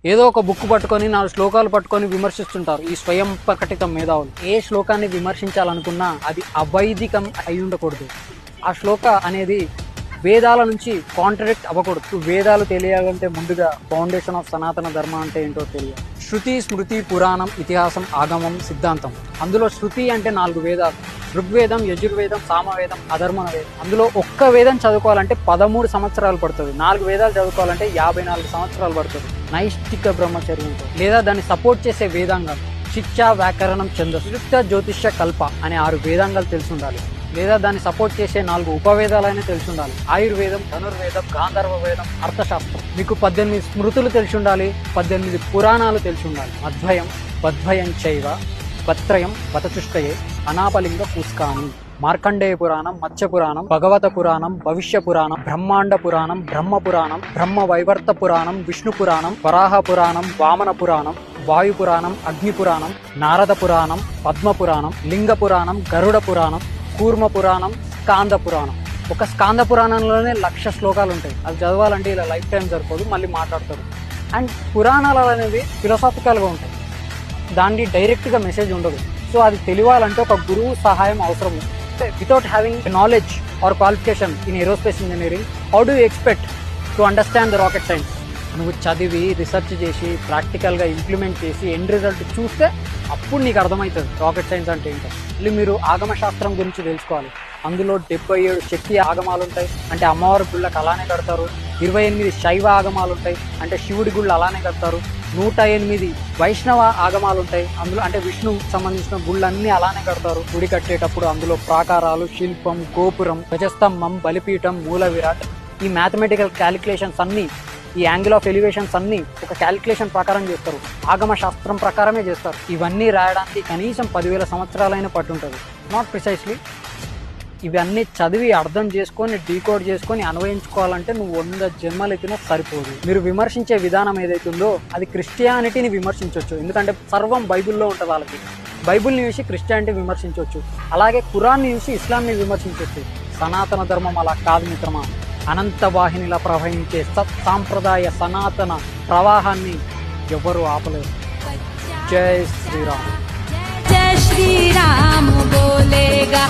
ఏదో ఒక బుక్ పట్టుకొని 4 శ్లోకాలు పట్టుకొని విమర్శిస్తుంటారు ఈ స్వయం ప్రకటిత మేధావులు. ఏ శ్లోకాన్ని విమర్శించాలనుకున్నా అది అవైదికం అయి ఉండకూడదు. ఆ శ్లోక అనేది వేదాల నుంచి కాంట్రడిక్ట్ అవ్వకూడదు. వేదాలు తెలియాలంటే ముందుగా ఫౌండేషన్ ఆఫ్ సనాతన ధర్మ అంటే ఏంటో తెలియాలి. శృతి, స్మృతి, పురాణం, ఇతిహాసం, ఆగమం, సిద్ధాంతం. అందులో శృతి అంటే 4 వేదాలు: ఋగ్వేదం, యజుర్వేదం, సామవేదం, అధర్మణ వేదం. అందులో ఒక్క వేదం చదువుకోవాలంటే 13 సంవత్సరాలు పడుతుంది. 4 వేదాలు చదువుకోవాలంటే 54 సంవత్సరాలు పడుతుంది నైష్టిక బ్రహ్మచర్యంతో. లేదా దాన్ని సపోర్ట్ చేసే వేదాంగాలు శిక్ష, వ్యాకరణం, ఛందస్సు, యుక్త, జ్యోతిష్య, కల్ప అనే 6 వేదాంగాలు తెలిసి ఉండాలి. లేదా దాన్ని సపోర్ట్ చేసే 4 ఉపవేదాలైనా తెలిసి ఉండాలి. ఆయుర్వేదం, ధనుర్వేదం, గాంధర్వ వేదం, అర్థశాస్త్రం. మీకు 18 స్మృతులు తెలిసి ఉండాలి, 18 పురాణాలు తెలిసి ఉండాలి. అద్వయం, బద్వయం చైవ, బత్రయం, బతచుష్టయే, అనాపలింగ పుష్కాని. మార్కండేయ పురాణం, మత్స్య పురాణం, భగవత పురాణం, భవిష్య పురాణం, బ్రహ్మాండ పురాణం, బ్రహ్మ పురాణం, బ్రహ్మ వైవర్త పురాణం, విష్ణు పురాణం, వరాహ పురాణం, వామన పురాణం, వాయు పురాణం, అగ్ని పురాణం, నారద పురాణం, పద్మ పురాణం, లింగ పురాణం, గరుడ పురాణం, కూర్మ పురాణం, స్కాంద పురాణం. ఒక స్కాంద పురాణంలోనే 1,00,000 శ్లోకాలు ఉంటాయి. అది చదవాలంటే ఇలా లైఫ్ టైం సరిపోదు, మళ్ళీ మాట్లాడతారు. అండ్ పురాణాలు అనేవి ఫిలాసాఫికల్గా ఉంటాయి, దాన్ని డైరెక్ట్గా మెసేజ్ ఉండదు. సో అది తెలియాలంటే ఒక గురువు సహాయం అవసరం. Without having knowledge or qualification in aerospace engineering, how do expect to understand the rocket science? నువ్వు చదివి రీసెర్చ్ చేసి ప్రాక్టికల్గా ఇంప్లిమెంట్ చేసి ఎండ్ రిజల్ట్ చూస్తే అప్పుడు నీకు అర్థమవుతుంది రాకెట్ సైన్స్ అంటే ఏంటో. మళ్ళీ మీరు ఆగమ శాస్త్రం గురించి తెలుసుకోవాలి. అందులో 77 శక్తి ఆగమాలు ఉంటాయి, అంటే అమ్మవారి గుళ్ళకు అలానే కడతారు. 28 శైవ ఆగమాలు ఉంటాయి, అంటే శివుడి గుళ్ళు అలానే కడతారు. 108 వైష్ణవ ఆగమాలు ఉంటాయి, అందులో అంటే విష్ణువుకి సంబంధించిన గుళ్ళన్నీ అలానే కడతారు. గుడి కట్టేటప్పుడు అందులో ప్రాకారాలు, శిల్పం, గోపురం, ధ్వజస్తంభం, బలిపీఠం, మూల విరాట్, ఈ మ్యాథమెటికల్ క్యాలిక్యులేషన్స్ అన్నీ, ఈ యాంగిల్ ఆఫ్ ఎలివేషన్స్ అన్నీ ఒక క్యాలిక్యులేషన్ ప్రకారం చేస్తారు, ఆగమ శాస్త్రం ప్రకారమే చేస్తారు. ఇవన్నీ రాయడానికి కనీసం 10,000 సంవత్సరాలైనా పట్టుంటుంది. Not precisely. ఇవన్నీ చదివి అర్థం చేసుకొని డీకోడ్ చేసుకొని అన్వయించుకోవాలంటే నువ్వు 100 జన్మలు ఎత్తినా సరిపోదు. మీరు విమర్శించే విధానం ఏదైతుందో అది క్రిస్టియానిటీని విమర్శించవచ్చు, ఎందుకంటే సర్వం బైబిల్లో ఉంటుంది. వాళ్ళకి బైబిల్ని చూసి క్రిస్టియానిటీ విమర్శించవచ్చు, అలాగే ఖురాన్ని చూసి ఇస్లాంని విమర్శించవచ్చు. సనాతన ధర్మం అలా కాదు మిత్రమా. అనంత వాహినిలా ప్రవహించే సత్ సాంప్రదాయ సనాతన ప్రవాహాన్ని ఎవరు ఆపలేరు. జై శ్రీరామ్. జై శ్రీరామ్ బోలేగా.